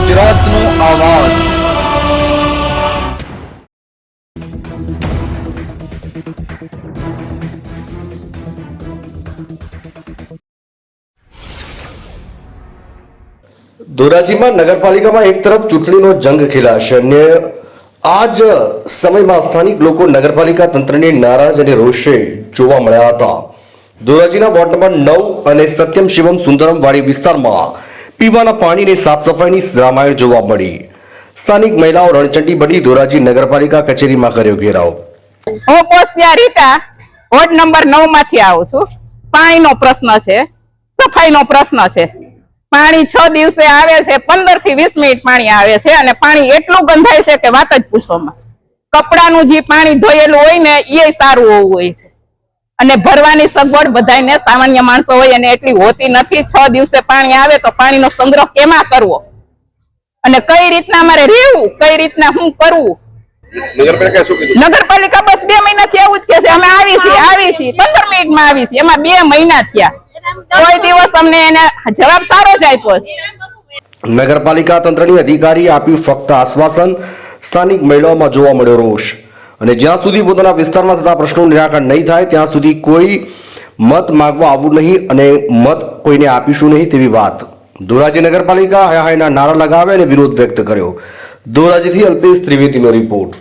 ગુજરાતનો આવાજ। ધોરાજીમાં નગરપાલિકામાં એક તરફ ચૂંટણીનો જંગ ખેલાશે અને આ જ સમયમાં સ્થાનિક લોકો નગરપાલિકા તંત્રને નારાજ અને રોષે જોવા મળ્યા હતા। ધોરાજીના વોર્ડ નંબર 9 અને સત્યમ શિવમ સુંદરમ વાડી વિસ્તારમાં પીવાના પાણીની સાફ સફાઈની રામાયણ જોવા મળી। સ્થાનિક મહિલાઓ રણચંડી બની ધોરાજી નગરપાલિકા કચેરીમાં કર્યો ઘેરાવ। હું પોસ્યા રીટા વોર્ડ નંબર 9 માંથી આવું છું। પાણીનો પ્રશ્ન છે, સફાઈનો પ્રશ્ન છે। પાણી 6 દિવસે આવે છે, 15 થી 20 મિનિટ પાણી આવે છે અને પાણી એટલું ગંધાય છે કે વાત જ પૂછોમાં। કપડાનું જે પાણી ધોયેલું હોય ને એ સારું હોવું હોય છે અને ભરવાની સગવડ બધાને સામાન્ય માણસો હોય અને એટલી હોતી નથી। 6 દિવસે પાણી આવે તો પાણીનો સંગ્રહ કેમાં કરવો અને કઈ રીતના અમારે રહેવું, કઈ રીતના શું કરવું। નગરપાલિકા બસ 2 મહિનાથી એવું જ કે છે અમે આવી છીએ 15 મિનિટમાં આવી છીએ, એમાં 2 મહિના થયા, કોઈ દિવસ અમને એને જવાબ સારો જ આપ્યો છે। નગરપાલિકા તંત્રની અધિકારી આપ્યું ફક્ત આશ્વાસન। સ્થાનિક મહિલાઓમાં જોવા મળ્યો રોષ અને જ્યાં સુધી પોતાના વિસ્તારમાં થતા પ્રશ્નોનું નિરાકરણ નહીં થાય ત્યાં સુધી કોઈ મત માંગવા આવવું નહીં અને મત કોઈને આપીશું નહીં તેવી વાત। ધોરાજી નગરપાલિકા હાય હાયના નારા લગાવે અને વિરોધ વ્યક્ત કર્યો। ધોરાજીથી અલ્પેશ ત્રિવેદીનો રિપોર્ટ।